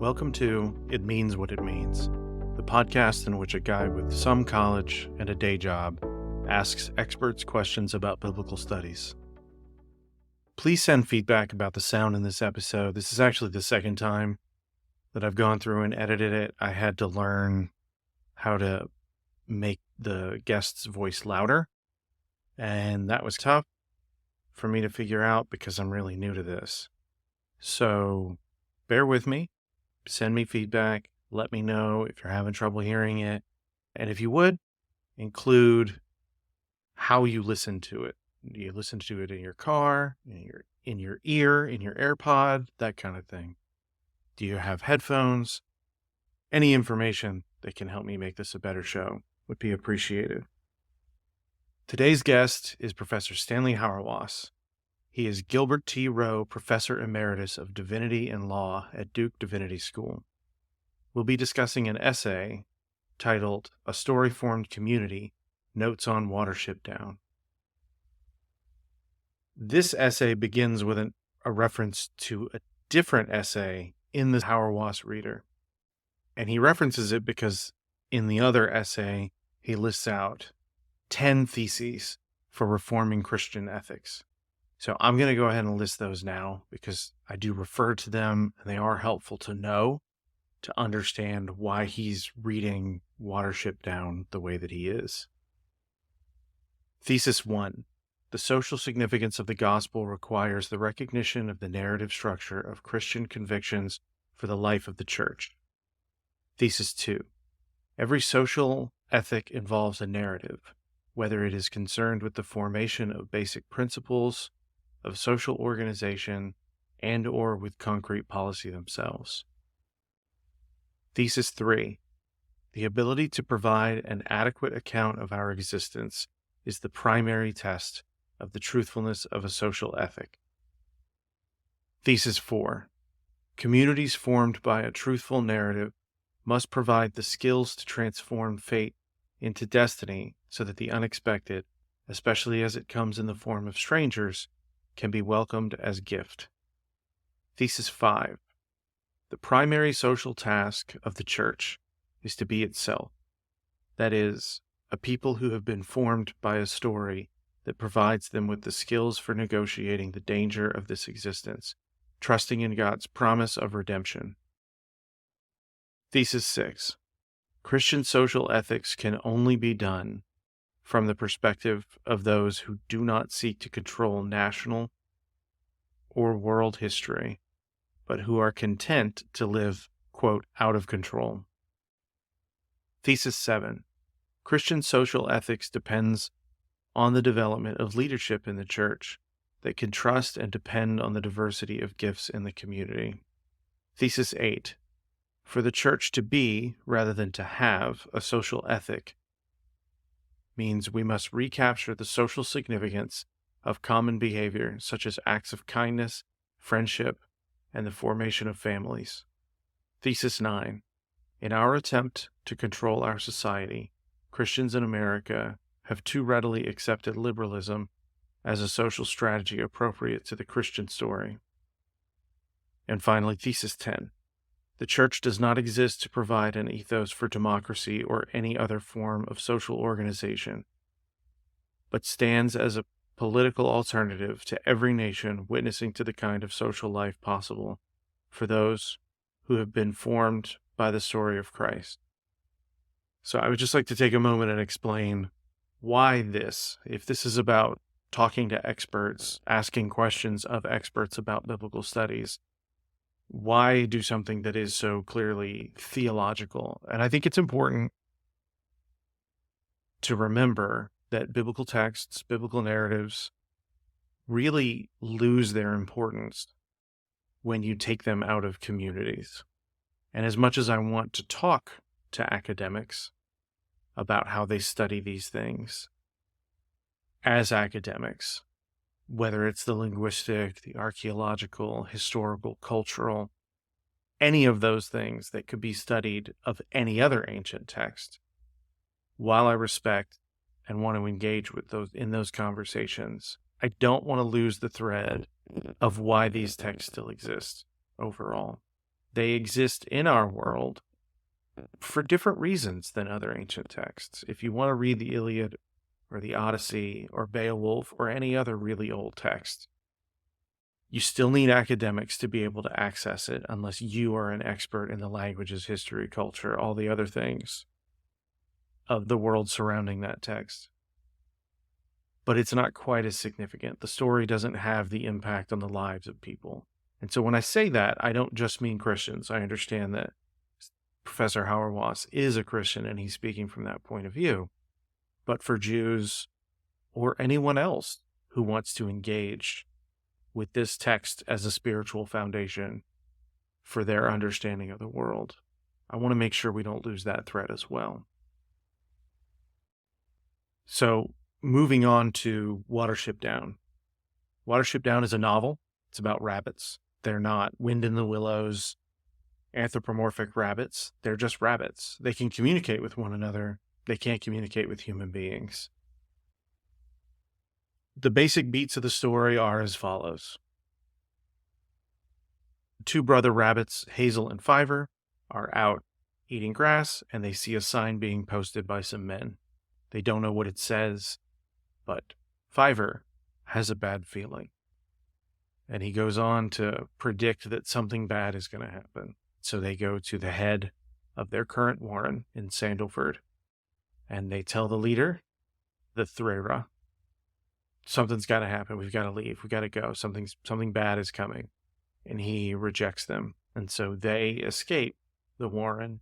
Welcome to It Means What It Means, the podcast in which a guy with some college and a day job asks experts questions about biblical studies. Please send feedback about the sound in this episode. This is actually the second time that I've gone through and edited it. I had to learn how to make the guest's voice louder, and that was tough for me to figure out because I'm really new to this. So bear with me. Send me feedback. Let me know if you're having trouble hearing it. And if you would, include how you listen to it. Do you listen to it in your car, in your ear, in your AirPod, that kind of thing? Do you have headphones? Any information that can help me make this a better show would be appreciated. Today's guest is Professor Stanley Hauerwas. He is Gilbert T. Rowe Professor Emeritus of Divinity and Law at Duke Divinity School. We'll be discussing an essay titled A Story-Formed Community, Notes on Watership Down. This essay begins with a reference to a different essay in the Hauerwas reader. And he references it because in the other essay, he lists out 10 theses for reforming Christian ethics. So I'm going to go ahead and list those now because I do refer to them and they are helpful to know, to understand why he's reading Watership Down the way that he is. Thesis 1. The social significance of the gospel requires the recognition of the narrative structure of Christian convictions for the life of the church. Thesis 2. Every social ethic involves a narrative, whether it is concerned with the formation of basic principles of social organization and or with concrete policy themselves. Thesis 3. The ability to provide an adequate account of our existence is the primary test of the truthfulness of a social ethic. Thesis 4. Communities formed by a truthful narrative must provide the skills to transform fate into destiny so that the unexpected, especially as it comes in the form of strangers, can be welcomed as gift. Thesis 5. The primary social task of the church is to be itself. That is, a people who have been formed by a story that provides them with the skills for negotiating the danger of this existence, trusting in God's promise of redemption. Thesis 6. Christian social ethics can only be done from the perspective of those who do not seek to control national or world history, but who are content to live, quote, out of control. Thesis 7. Christian social ethics depends on the development of leadership in the church that can trust and depend on the diversity of gifts in the community. Thesis 8. For the church to be, rather than to have, a social ethic means we must recapture the social significance of common behavior such as acts of kindness, friendship, and the formation of families. Thesis 9. In our attempt to control our society, Christians in America have too readily accepted liberalism as a social strategy appropriate to the Christian story. And finally, Thesis 10. The church does not exist to provide an ethos for democracy or any other form of social organization, but stands as a political alternative to every nation witnessing to the kind of social life possible for those who have been formed by the story of Christ. So I would just like to take a moment and explain why this, if this is about talking to experts, asking questions of experts about biblical studies, why do something that is so clearly theological? And I think it's important to remember that biblical texts, biblical narratives really lose their importance when you take them out of communities. And as much as I want to talk to academics about how they study these things as academics, whether it's the linguistic, the archaeological, historical, cultural, any of those things that could be studied of any other ancient text, while I respect and want to engage with those in those conversations, I don't want to lose the thread of why these texts still exist overall. They exist in our world for different reasons than other ancient texts. If you want to read the Iliad or the Odyssey or Beowulf or any other really old text, you still need academics to be able to access it unless you are an expert in the languages, history, culture, all the other things of the world surrounding that text. But it's not quite as significant. The story doesn't have the impact on the lives of people. And so when I say that, I don't just mean Christians. I understand that Professor Hauerwas is a Christian and he's speaking from that point of view. But for Jews or anyone else who wants to engage with this text as a spiritual foundation for their understanding of the world, I want to make sure we don't lose that thread as well. So moving on to Watership Down. Watership Down is a novel. It's about rabbits. They're not Wind in the Willows, anthropomorphic rabbits. They're just rabbits. They can communicate with one another. They can't communicate with human beings. The basic beats of the story are as follows. Two brother rabbits, Hazel and Fiver, are out eating grass, and they see a sign being posted by some men. They don't know what it says, but Fiver has a bad feeling. And he goes on to predict that something bad is going to happen. So they go to the head of their current warren in Sandalford, and they tell the leader, the Threra, something's got to happen. We've got to leave. We've got to go. Something bad is coming. And he rejects them. And so they escape the warren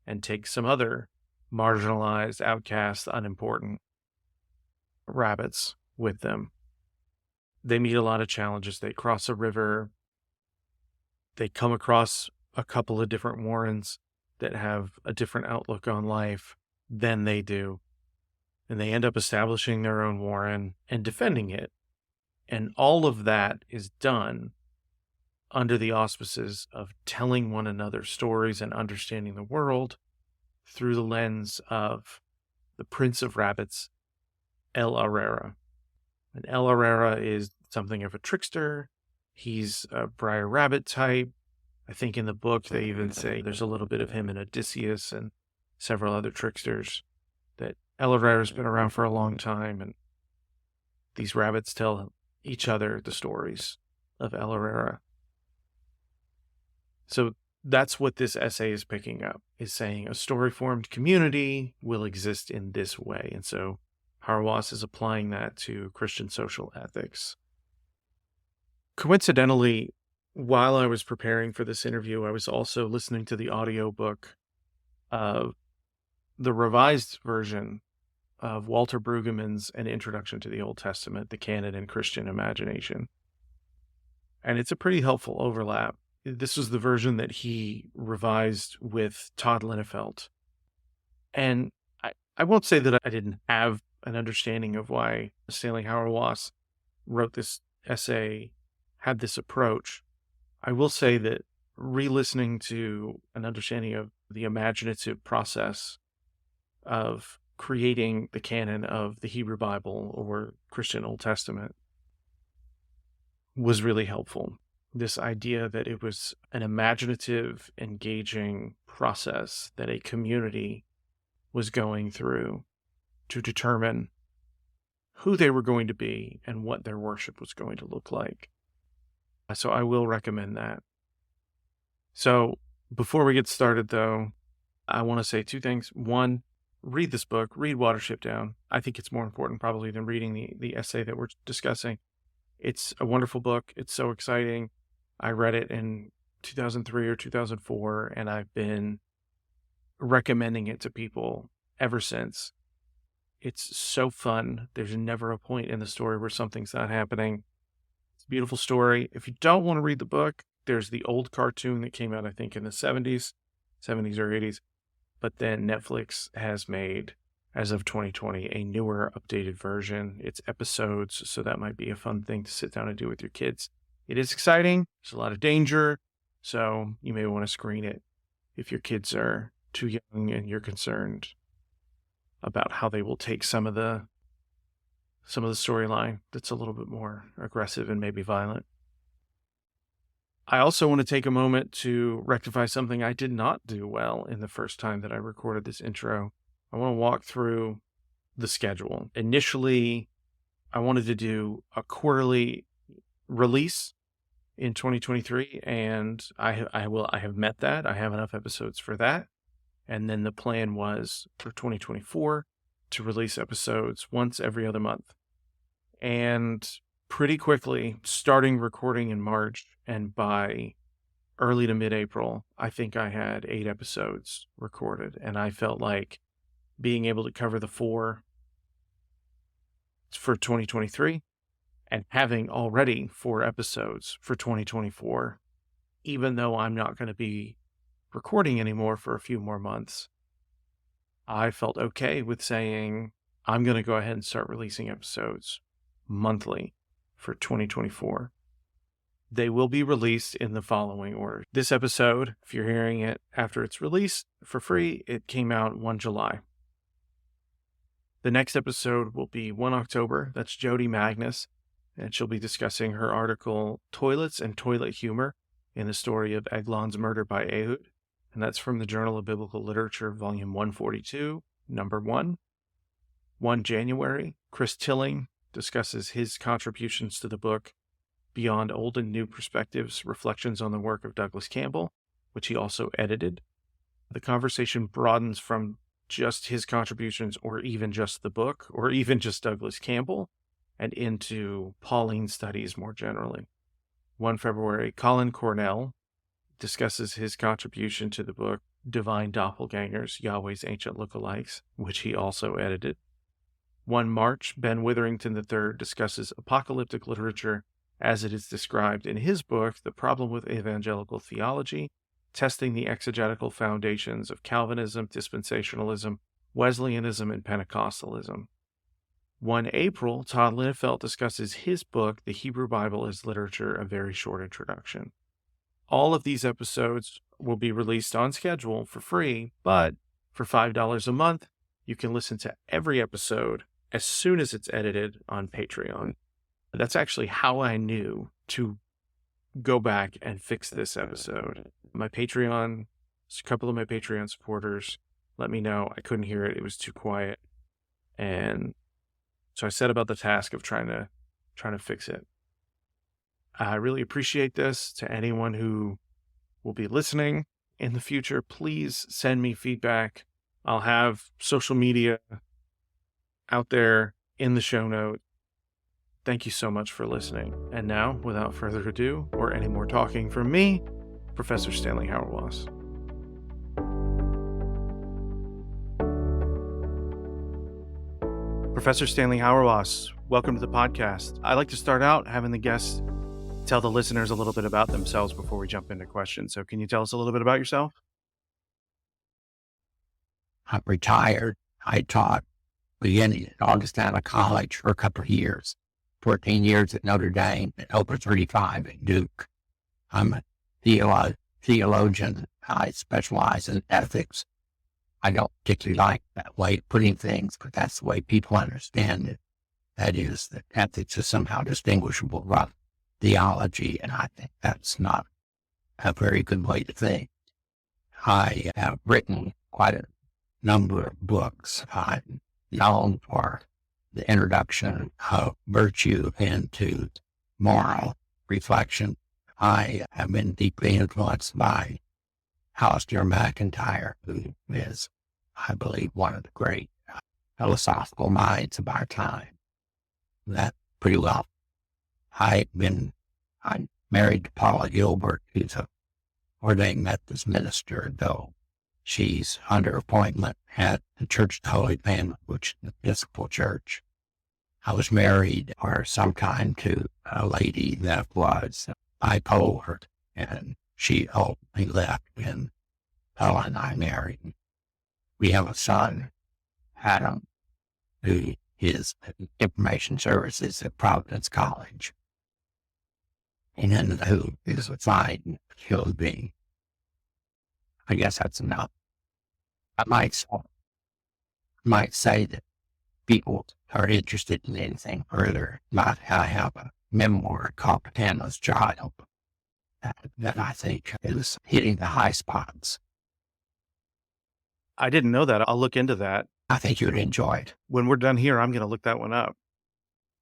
and take some other marginalized, outcast, unimportant rabbits with them. They meet a lot of challenges. They cross a river. They come across a couple of different warrens that have a different outlook on life than they do. And they end up establishing their own warren and defending it. And all of that is done under the auspices of telling one another stories and understanding the world through the lens of the Prince of Rabbits, El Herrera. And El Herrera is something of a trickster. He's a Briar Rabbit type. I think in the book they even say there's a little bit of him in Odysseus and several other tricksters, that El Herrera's been around for a long time, and these rabbits tell each other the stories of El Herrera. So that's what this essay is picking up, is saying a story-formed community will exist in this way. And so Hauerwas is applying that to Christian social ethics. Coincidentally, while I was preparing for this interview, I was also listening to the audiobook of the revised version of Walter Brueggemann's An Introduction to the Old Testament, the Canon and Christian Imagination. And it's a pretty helpful overlap. This was the version that he revised with Todd Linnefelt. And I won't say that I didn't have an understanding of why Stanley Hauerwas wrote this essay, had this approach. I will say that re-listening to an understanding of the imaginative process of creating the canon of the Hebrew Bible or Christian Old Testament was really helpful. This idea that it was an imaginative, engaging process that a community was going through to determine who they were going to be and what their worship was going to look like. So I will recommend that. So before we get started, though, I want to say two things. One, read this book, read Watership Down. I think it's more important probably than reading the essay that we're discussing. It's a wonderful book. It's so exciting. I read it in 2003 or 2004, and I've been recommending it to people ever since. It's so fun. There's never a point in the story where something's not happening. It's a beautiful story. If you don't want to read the book, there's the old cartoon that came out, I think, in the 70s or 80s. But then Netflix has made, as of 2020, a newer, updated version. It's episodes, so that might be a fun thing to sit down and do with your kids. It is exciting. There's a lot of danger, so you may want to screen it if your kids are too young and you're concerned about how they will take some of the storyline that's a little bit more aggressive and maybe violent. I also want to take a moment to rectify something I did not do well in the first time that I recorded this intro. I want to walk through the schedule. Initially, I wanted to do a quarterly release in 2023, and I have met that. I have enough episodes for that. And then the plan was for 2024 to release episodes once every other month. And pretty quickly, starting recording in March, and by early to mid-April, I think I had 8 episodes recorded, and I felt like being able to cover the 4 for 2023 and having already 4 episodes for 2024, even though I'm not going to be recording anymore for a few more months, I felt okay with saying I'm going to go ahead and start releasing episodes monthly for 2024. They will be released in the following order. This episode, if you're hearing it after it's released for free, it came out 1 July. The next episode will be 1 October. That's Jody Magnus, and she'll be discussing her article, Toilets and Toilet Humor, in the story of Eglon's murder by Ehud. And that's from the Journal of Biblical Literature, Volume 142, Number 1. 1 January, Chris Tilling discusses his contributions to the book, Beyond Old and New Perspectives, Reflections on the Work of Douglas Campbell, which he also edited. The conversation broadens from just his contributions, or even just the book, or even just Douglas Campbell, and into Pauline studies more generally. 1 February, Colin Cornell discusses his contribution to the book, Divine Doppelgangers, Yahweh's Ancient Lookalikes, which he also edited. 1 March, Ben Witherington III discusses apocalyptic literature as it is described in his book, The Problem with Evangelical Theology, Testing the Exegetical Foundations of Calvinism, Dispensationalism, Wesleyanism, and Pentecostalism. 1 April, Todd Linnefelt discusses his book, The Hebrew Bible as Literature, A Very Short Introduction. All of these episodes will be released on schedule for free, but for $5 a month, you can listen to every episode as soon as it's edited on Patreon. That's actually how I knew to go back and fix this episode. My Patreon, a couple of my Patreon supporters let me know I couldn't hear it. It was too quiet. And so I set about the task of trying to fix it. I really appreciate this. To anyone who will be listening in the future, please send me feedback. I'll have social media out there in the show notes. Thank you so much for listening. And now, without further ado, or any more talking from me, Professor Stanley Hauerwas. Professor Stanley Hauerwas, welcome to the podcast. I like to start out having the guests tell the listeners a little bit about themselves before we jump into questions. So can you tell us a little bit about yourself? I'm retired. I taught beginning at Augustana College for a couple of years, 14 years at Notre Dame, and over 35 at Duke. I'm a theologian. I specialize in ethics. I don't particularly like that way of putting things, but that's the way people understand it. That is, that ethics is somehow distinguishable from theology, and I think that's not a very good way to think. I have written quite a number of books. I'm known for the introduction of virtue into moral reflection. I have been deeply influenced by Alistair MacIntyre, who is, I believe, one of the great philosophical minds of our time. That pretty well. I'm married to Paula Gilbert, who's an ordained Methodist minister, though she's under appointment at the Church of the Holy Family, which is an Episcopal church. I was married for some time to a lady that was bipolar, and she ultimately left when Paula and I married. We have a son, Adam, who is in information services at Providence College, and who is a fine human being. I guess that's enough. I might say that people are interested in anything further. I have a memoir called Hannah's Child, that I think is hitting the high spots. I didn't know that. I'll look into that. I think you would enjoy it. When we're done here, I'm going to look that one up.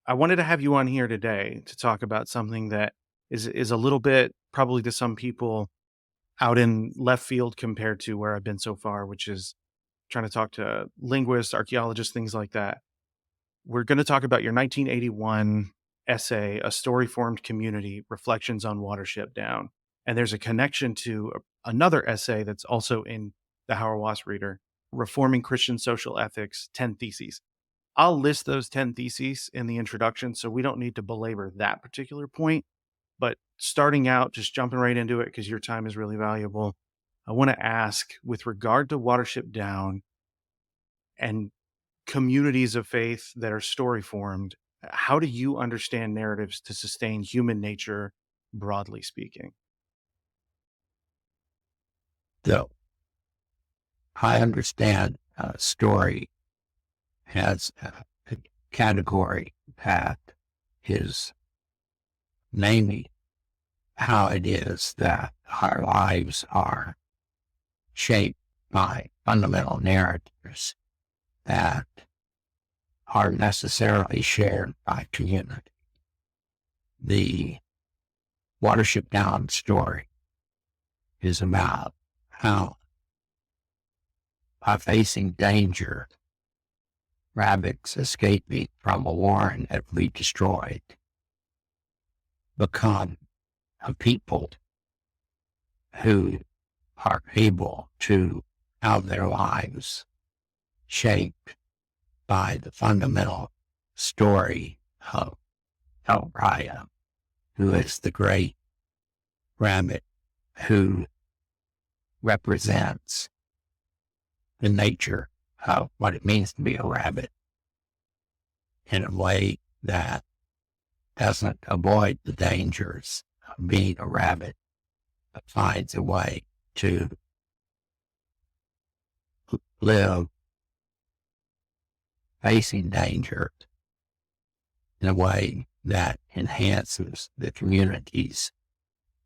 I wanted to have you on here today to talk about something that is a little bit, probably to some people, out in left field compared to where I've been so far, which is trying to talk to linguists, archaeologists, things like that. We're going to talk about your 1981 essay, A Story Formed Community, Reflections on Watership Down. And there's a connection to another essay that's also in the Hauerwas Reader, Reforming Christian Social Ethics, 10 Theses. I'll list those 10 theses in the introduction, so we don't need to belabor that particular point. But starting out, just jumping right into it, because your time is really valuable, I want to ask, with regard to Watership Down and communities of faith that are story formed, how do you understand narratives to sustain human nature, broadly speaking? So I understand story as a category that is naming how it is that our lives are shaped by fundamental narratives that are necessarily shared by community. The Watership Down story is about how, by facing danger, rabbits escaping from a warren that we destroyed become a people who are able to have their lives shaped by the fundamental story of Hauerwas, who is the great rabbit who represents the nature of what it means to be a rabbit in a way that doesn't avoid the dangers of being a rabbit, but finds a way to live facing danger in a way that enhances the community's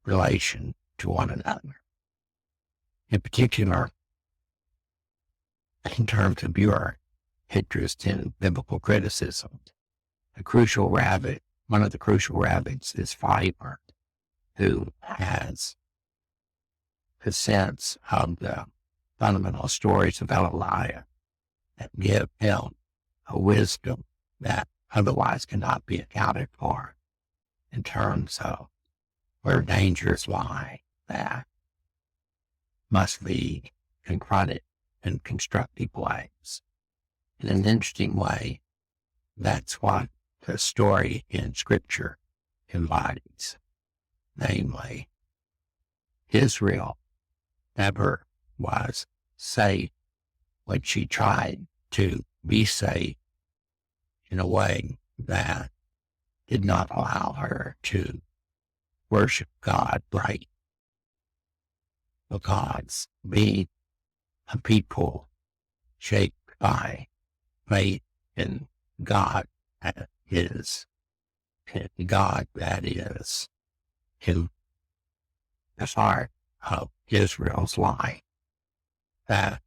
relation to one another. In particular, in terms of your interest in biblical criticism, one of the crucial rabbits is Fiber, who has the sense of the fundamental stories of Eliah that give him a wisdom that otherwise cannot be accounted for in terms of where dangers lie that must be confronted in constructive ways. In an interesting way, that's what the story in Scripture embodies. Namely, Israel never was safe when she tried to be safe in a way that did not allow her to worship God right. Because being a people shaped by faith in God that is in the heart of Israel's life, that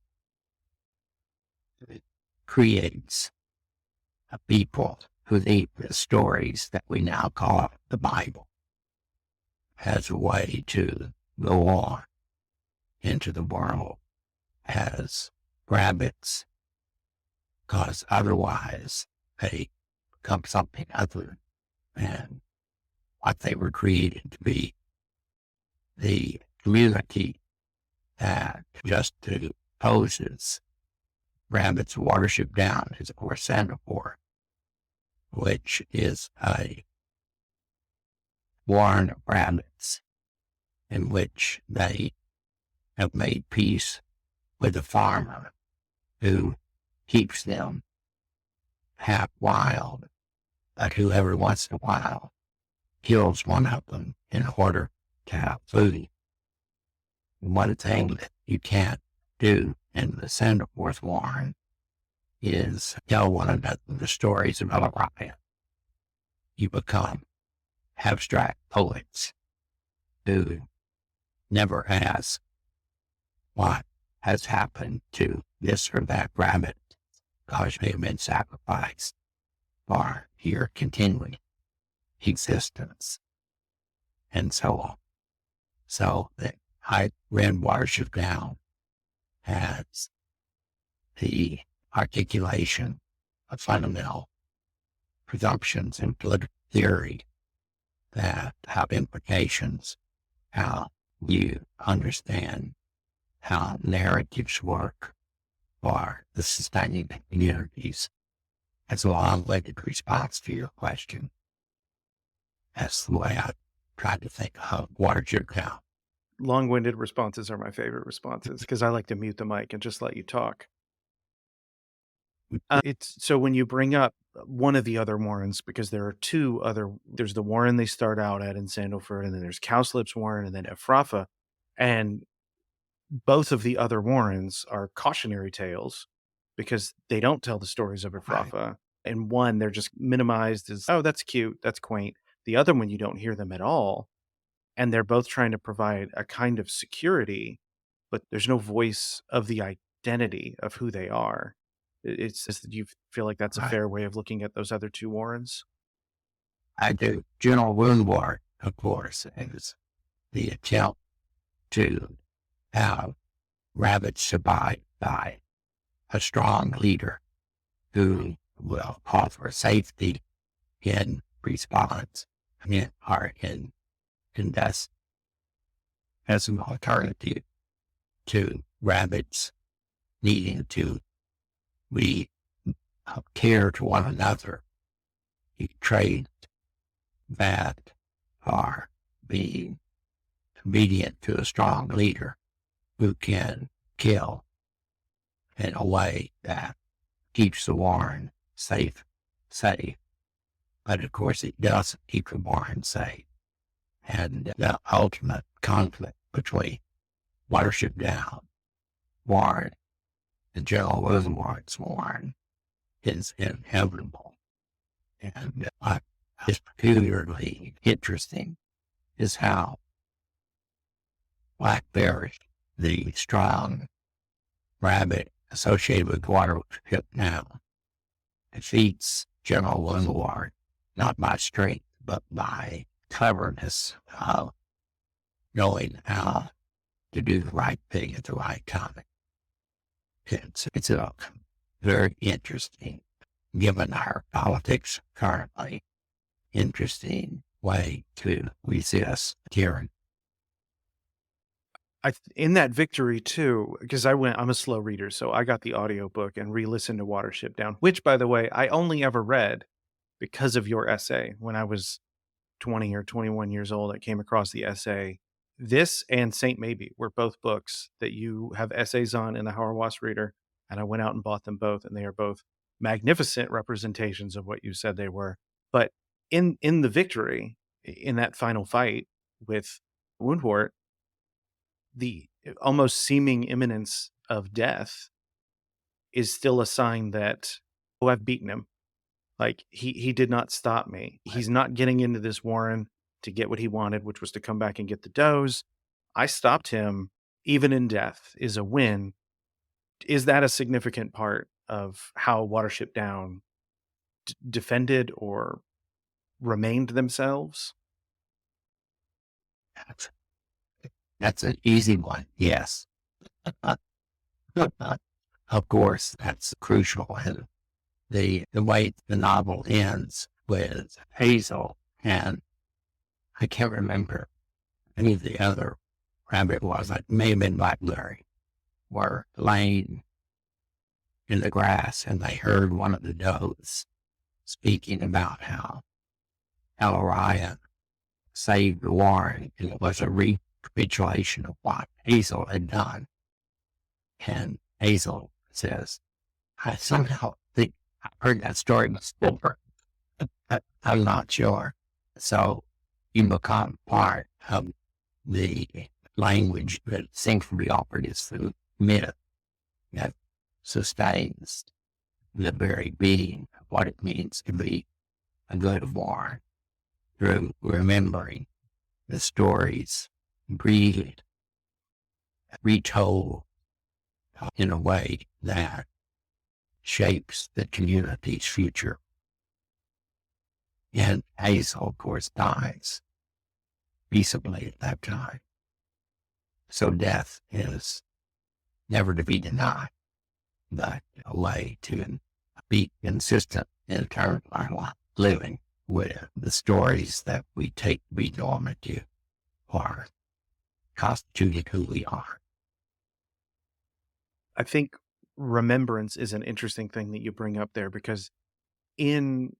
creates a people who need the stories that we now call the Bible as a way to go on into the world as rabbits, because otherwise they become something other than what they were created to be. The community that just opposes rabbits Watership Down is, of course, Singapore, which is a warren of rabbits in which they have made peace with a farmer who keeps them half wild, but who every once in a while kills one of them in order to have food. And one thing that you can't do in the Sanderforth warren is tell one another the stories of Eliah. You become abstract poets who never ask what has happened to this or that rabbit because they have been sacrificed for your continuing existence, and so on. So that I read Watership Down as the articulation of fundamental presumptions in political theory that have implications how you understand how narratives work for the sustaining of communities. That's a long-winded response to your question. That's the way I tried to think of Watership Down. Long-winded responses are my favorite responses because I like to mute the mic and just let you talk. It's so when you bring up one of the other Warrens, because there are two other, there's the Warren they start out at in Sandalford, and then there's Cowslip's Warren, and then Ephrafa, and both of the other Warrens are cautionary tales because they don't tell the stories of Ephrafa. And one, they're just minimized as, oh, that's cute, that's quaint. The other one, you don't hear them at all. And they're both trying to provide a kind of security, but there's no voice of the identity of who they are. It's just, do you feel like that's a fair way of looking at those other two Warrens? I do. General Woundward, of course, is the attempt to have rabbits survive by a strong leader who will offer safety in response, or in death as an alternative to rabbits needing to care to one another. He trained that are being obedient to a strong leader who can kill in a way that keeps the warren safe. But of course it doesn't keep the warren safe. And the ultimate conflict between Watership Down Warren and General Woundward's Warren is inevitable. And what is peculiarly interesting is how Blackberry, the strong rabbit associated with Watership Down, defeats General Woundward not by strength but by cleverness of knowing how to do the right thing at the right time. It's a very interesting, given our politics currently, interesting way to resist tyranny. In that victory too, because I'm a slow reader, so I got the audiobook and re-listened to Watership Down, which, by the way, I only ever read because of your essay. When I was 20 or 21 years old, I came across the essay. This and Saint Maybe were both books that you have essays on in the Hauerwas Reader, and I went out and bought them both, and they are both magnificent representations of what you said they were. But in the victory, in that final fight with Woundwort, the almost seeming imminence of death is still a sign that, oh, I've beaten him. Like he did not stop me. He's not getting into this warren to get what he wanted, which was to come back and get the does. I stopped him. Even in death is a win. Is that a significant part of how Watership Down defended or remained themselves? That's an easy one, yes. Of course, that's crucial. And the way the novel ends with Hazel, and I can't remember any of the other rabbit was, it may have been Blackberry, were laying in the grass, and they heard one of the does speaking about how Orion saved the warren, and it was a recapitulation of what Hazel had done. And Hazel says, I somehow think I've heard that story before. I'm not sure. So you become part of the language that seems to be offered as the myth that sustains the very being of what it means to be a good warren through remembering the stories breathed, retold in a way that shapes the community's future. And Hazel, of course, dies peaceably at that time. So death is never to be denied, but a way to be consistent in terms of our life, living with the stories that we take to be normative or constituted who we are. I think remembrance is an interesting thing that you bring up there, because in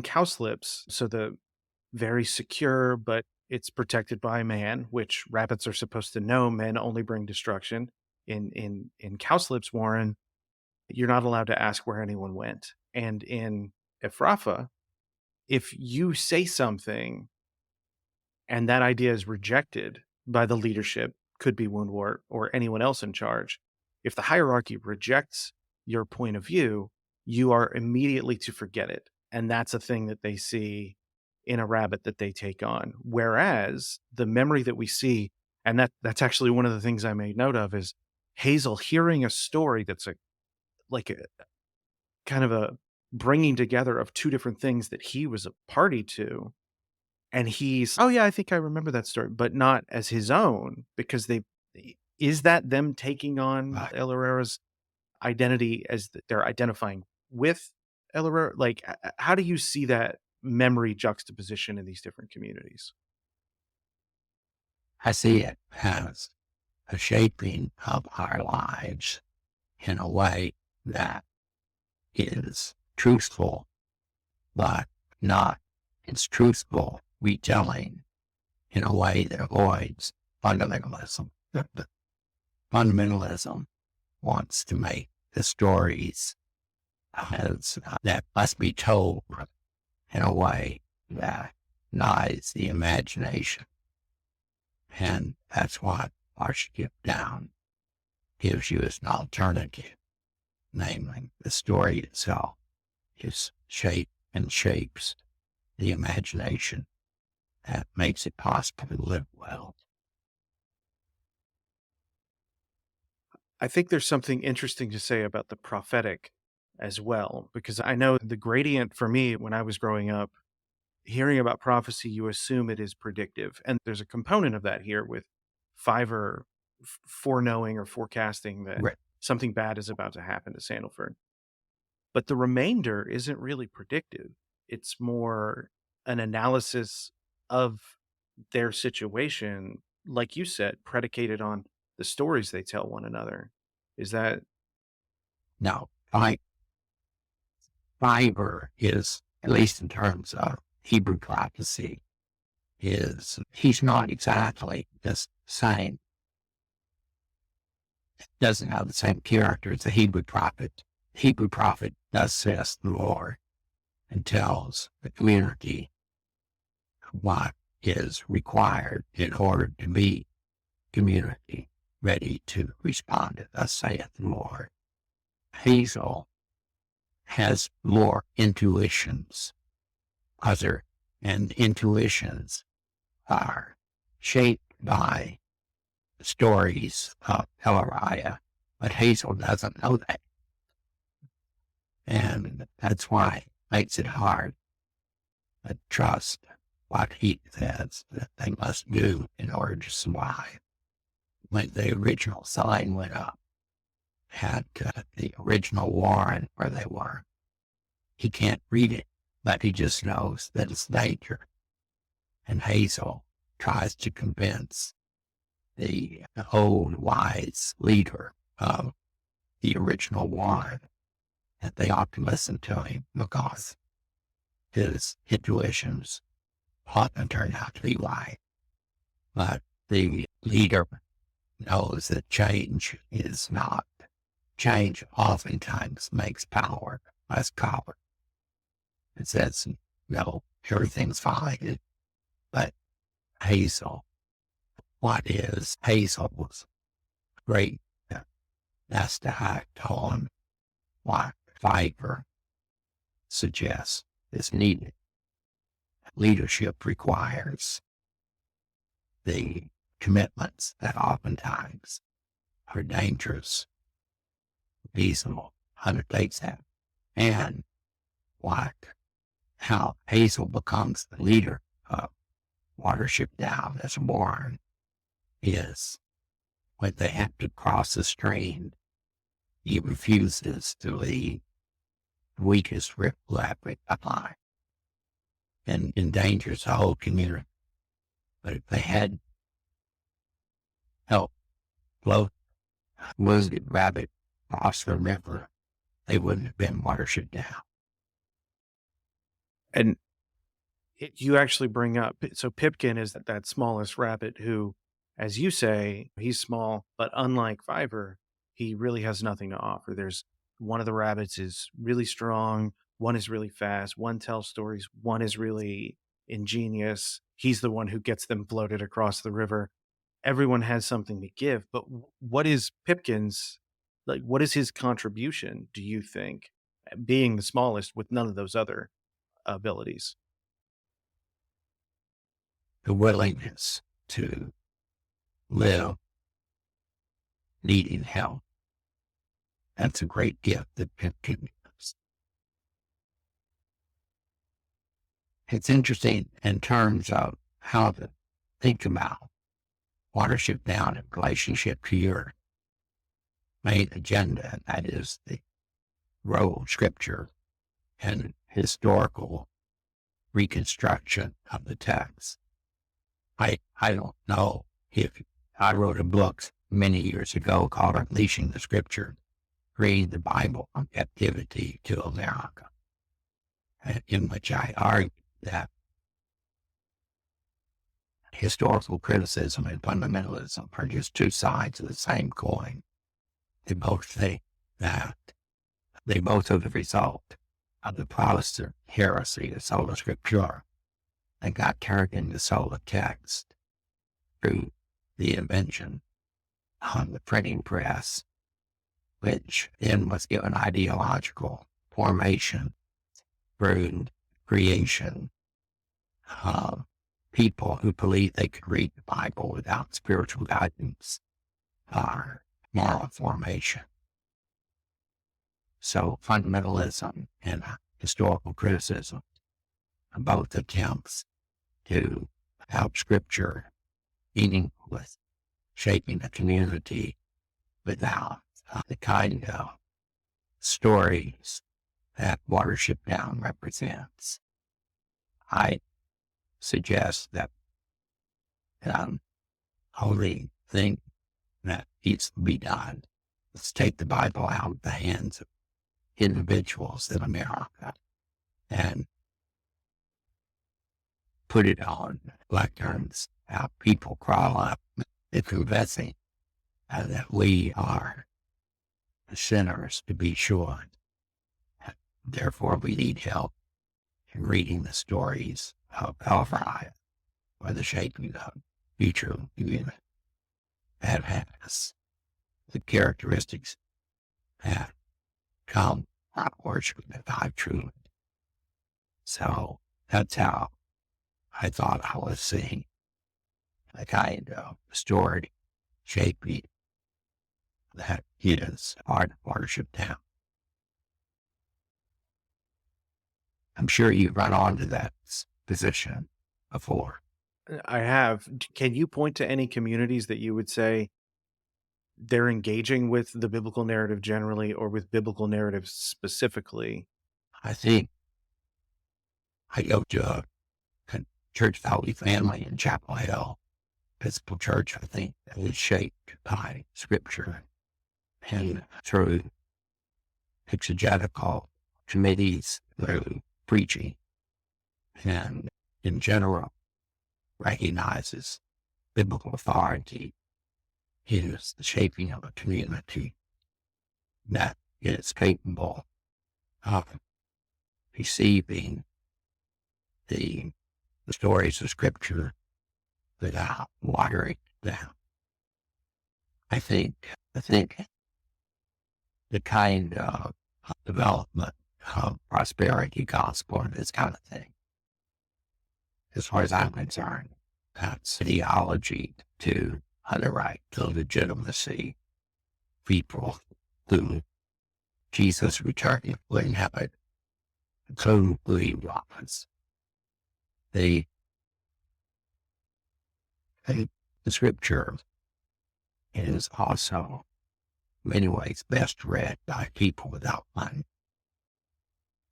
cowslips, so the very secure, but it's protected by man, which rabbits are supposed to know men only bring destruction. In cowslips, Warren, you're not allowed to ask where anyone went. And in Ephrafa, if you say something and that idea is rejected by the leadership, could be Woundwort or anyone else in charge, if the hierarchy rejects your point of view, you are immediately to forget it. And that's a thing that they see in a rabbit that they take on. Whereas the memory that we see, and that's actually one of the things I made note of, is Hazel hearing a story that's like a kind of a bringing together of two different things that he was a party to. And he's, oh yeah, I think I remember that story, but not as his own, because is that them taking on Right. El Herrera's identity as they're identifying with El Herrera? Like, how do you see that memory juxtaposition in these different communities? I see it as a shaping of our lives in a way that is truthful, but not its truthful retelling in a way that avoids fundamentalism. Fundamentalism wants to make the stories that must be told in a way that denies the imagination. And that's what our skip down gives you as an alternative, namely the story itself is shaped and shapes the imagination that makes it possible to live well. I think there's something interesting to say about the prophetic as well, because I know the gradient for me when I was growing up, hearing about prophecy, you assume it is predictive. And there's a component of that here with Fiverr foreknowing or forecasting that Right. something bad is about to happen to Sandalford. But the remainder isn't really predictive. It's more an analysis of their situation, like you said, predicated on the stories they tell one another. Is that Now, Fiverr is, at least in terms of Hebrew prophecy, he's not exactly the same. Doesn't have the same character as the Hebrew prophet. The Hebrew prophet does says the Lord and tells the community what is required in order to be community ready to respond to thus saith the Lord. Hazel has more intuitions, and intuitions are shaped by stories of Elariah, but Hazel doesn't know that. And that's why it makes it hard to trust what he says that they must do in order to survive. When the original sign went up, had the original warren where they were, he can't read it, but he just knows that it's danger. And Hazel tries to convince the old wise leader of the original warren that they ought to listen to him because his intuitions often turn out to be right. But the leader knows that change is not. Change oftentimes makes power less power. It says, no, everything's fine. But Hazel, what is Hazel's great that's to act on what Fiverr suggests is needed. Leadership requires the commitments that oftentimes are dangerous. Hazel undertakes that. And like how Hazel becomes the leader of Watership Down as born is when they have to cross the stream, he refuses to leave the weakest rip left behind and endangers the whole community. But if they had helped float Wounded Rabbit across the river, they wouldn't have been Watership Down. And you actually bring up, so Pipkin is that smallest rabbit who, as you say, he's small, but unlike Fiverr, he really has nothing to offer. There's one of the rabbits is really strong, one is really fast, one tells stories, one is really ingenious. He's the one who gets them floated across the river. Everyone has something to give, but what is Pipkin's, like, what is his contribution, do you think, being the smallest with none of those other abilities? The willingness to live needing help. That's a great gift that Pipkin gives. It's interesting in terms of how to think about Watership Down in relationship to your main agenda, and that is the role of Scripture and historical reconstruction of the text. I don't know if I wrote a book many years ago called Unleashing the Scripture, Reading the Bible from Captivity to America, in which I argued that historical criticism and fundamentalism are just two sides of the same coin. They both think that they both are the result of the Protestant heresy, the sola scriptura, that got turned into sola text through the invention of the printing press, which then was given ideological formation through creation of people who believed they could read the Bible without spiritual guidance or moral formation. So fundamentalism and historical criticism are both attempts to help Scripture meaning with shaping the community without the kind of stories that Watership Down represents. I suggest that only thing that needs to be done is take the Bible out of the hands of individuals in America and put it on lecterns, how people crawl up and confessing that we are sinners, to be sure. Therefore, we need help in reading the stories of Hauerwas or the shaping of future humanity that has the characteristics that come from worshiping the God truly. So that's how I thought I was seeing the kind of story shaping that is part of Watership Down. I'm sure you've run onto that position before. I have. Can you point to any communities that you would say they're engaging with the biblical narrative generally or with biblical narratives specifically? I think I go to a church of the Holy Family in Chapel Hill, Episcopal Church, I think, that is shaped by Scripture and through exegetical committees, through preaching, and in general recognizes biblical authority is the shaping of a community that is capable of receiving the stories of Scripture without watering down. I think the kind of development of prosperity gospel and this kind of thing, as far as I'm concerned, that's ideology to underwrite the legitimacy people who Jesus returning will inhabit, including Romans. The scripture is also, in many ways, best read by people without money.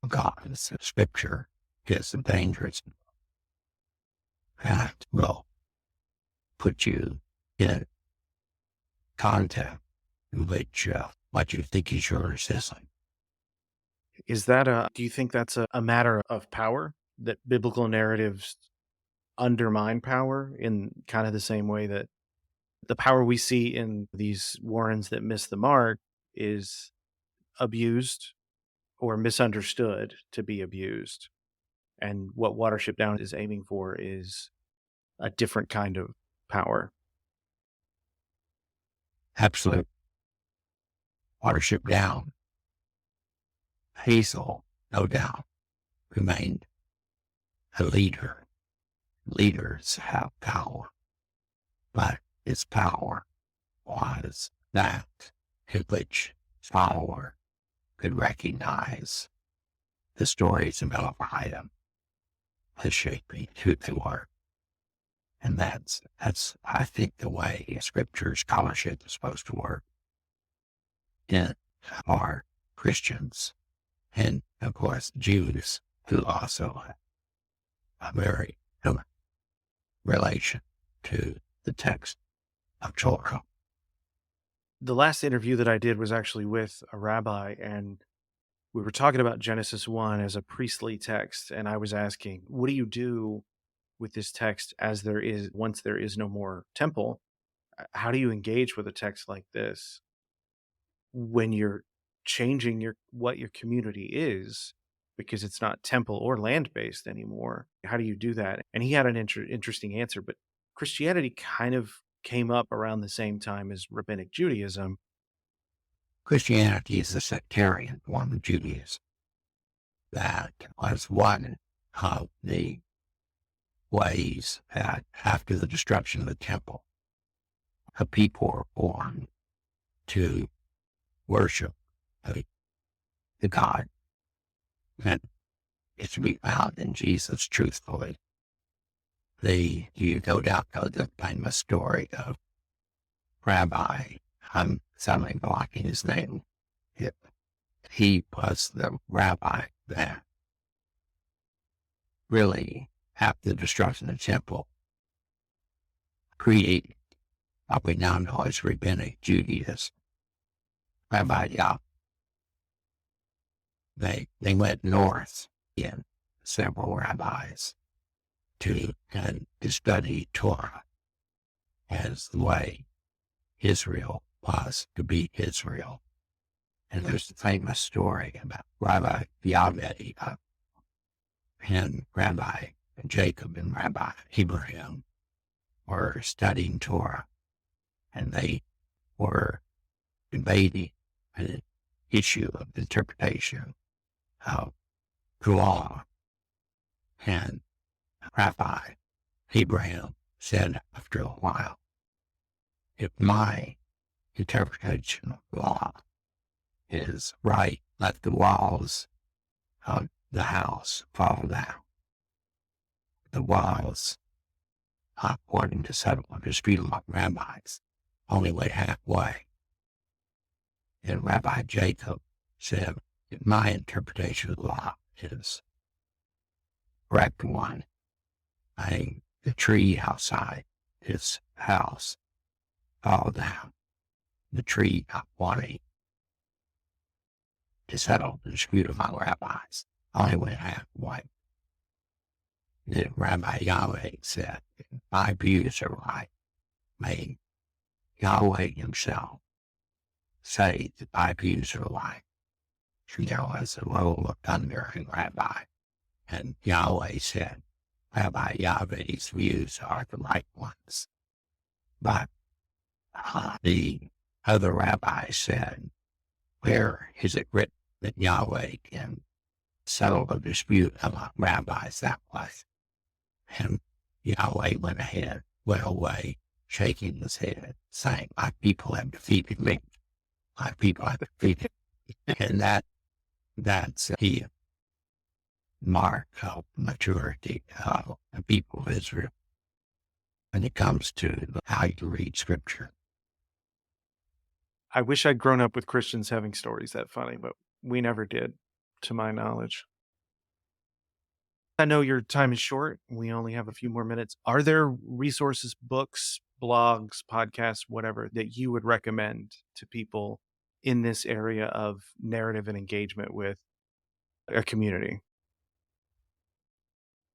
God's scripture is dangerous and will put you in contact in which what you think is yours isn't. Do you think that's a matter of power? That biblical narratives undermine power in kind of the same way that the power we see in these Warrens that miss the mark is abused or misunderstood to be abused. And what Watership Down is aiming for is a different kind of power. Absolute Watership Down. Hazel, no doubt, remained a leader. Leaders have power, but its power was that in which follower could recognize the stories of them as shaping who they were. And that's I think the way scripture scholarship is supposed to work. In our Christians and of course Jews who also have a very relation to the text of Torah. The last interview that I did was actually with a rabbi, and we were talking about Genesis 1 as a priestly text. And I was asking, what do you do with this text once there is no more temple? How do you engage with a text like this when you're changing what your community is because it's not temple or land based anymore? How do you do that? And he had an interesting answer, but Christianity kind of came up around the same time as Rabbinic Judaism. Christianity is a sectarian form of Judaism that was one of the ways that after the destruction of the temple, a people were born to worship the God. And it's to be found in Jesus truthfully. You no doubt know the famous story of Rabbi, I'm suddenly blocking his name. He was the rabbi that really, after the destruction of the temple, created what we now know as Rabbinic Judaism. Rabbi Yah. They went north in several rabbis to study Torah as the way Israel was to be Israel. And there's a famous story about Rabbi Yavedi and Rabbi Jacob and Rabbi Abraham were studying Torah, and they were debating an issue of interpretation of the law. And Rabbi Abraham said after a while, if my interpretation of the law is right, let the walls of the house fall down. The walls, according to settle a dispute among rabbis, only went halfway. And Rabbi Jacob said, if my interpretation of the law is correct one, the tree outside his house fall down. The tree not wanting to settle the dispute among rabbis only went halfway. Then Rabbi Yahweh said, if my views are right, may Yahweh himself say that my views are right. There was a roll of thunder in Rabbi, and Yahweh said, Rabbi Yahweh's views are the right ones. But the other rabbi said, where is it written that Yahweh can settle a dispute among rabbis that way? And Yahweh went away, shaking his head, saying, "My people have defeated me. My people have defeated me." And that's the mark of maturity of the people of Israel when it comes to how you read scripture. I wish I'd grown up with Christians having stories that funny, but we never did, to my knowledge. I know your time is short. We only have a few more minutes. Are there resources, books, blogs, podcasts, whatever, that you would recommend to people in this area of narrative and engagement with a community?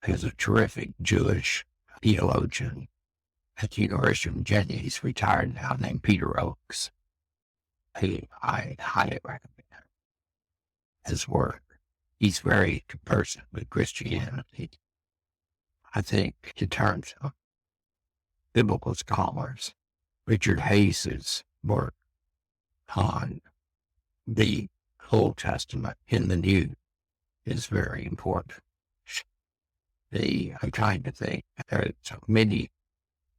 There's a terrific Jewish theologian at the University of Virginia. He's retired now, named Peter Oakes, who I highly recommend his work. He's very conversant with Christianity. I think in terms of biblical scholars, Richard Hayes's work on the Old Testament in the New is very important. I'm trying to think, there are so many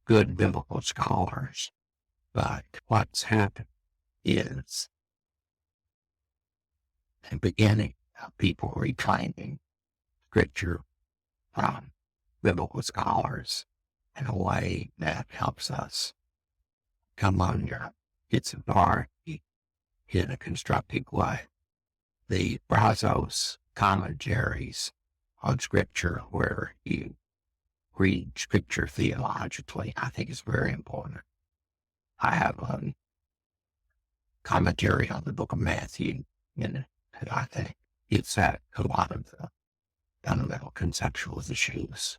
good biblical scholars, but what's happened is the beginning of people reclaiming scripture from biblical scholars in a way that helps us come under its authority in a constructive way. The Brazos commentaries on scripture, where you read scripture theologically, I think is very important. I have a commentary on the book of Matthew, and I think it's at a lot of the fundamental conceptual issues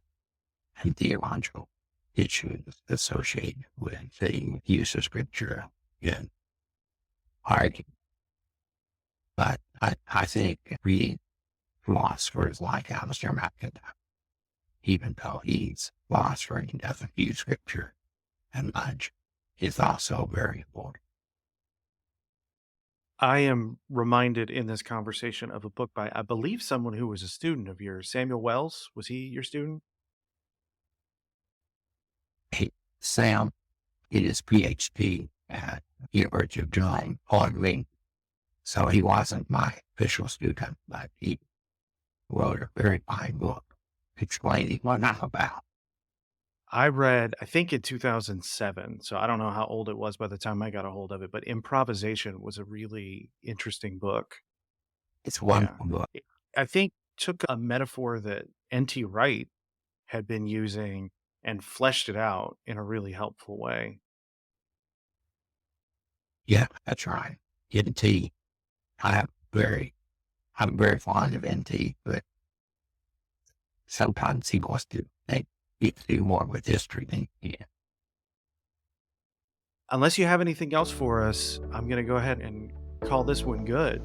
and theological issues associated with the use of scripture in argument. But I think reading philosophers like Alistair MacIntyre, even though he's a philosopher and he doesn't use scripture and much, is also very important. I am reminded in this conversation of a book by, I believe, someone who was a student of yours, Samuel Wells. Was he your student? Hey, Sam did his PhD at University of John Hauerwas, so he wasn't my official student, but he wrote a very fine book explaining what I'm about. I read, I think in 2007, so I don't know how old it was by the time I got a hold of it, but Improvisation was a really interesting book. It's a Yeah. wonderful book. I think took a metaphor that N.T. Wright had been using and fleshed it out in a really helpful way. Yeah, that's right. NT. I'm very fond of NT, but sometimes he wants to do more with history than he can. Unless you have anything else for us, I'm going to go ahead and call this one good.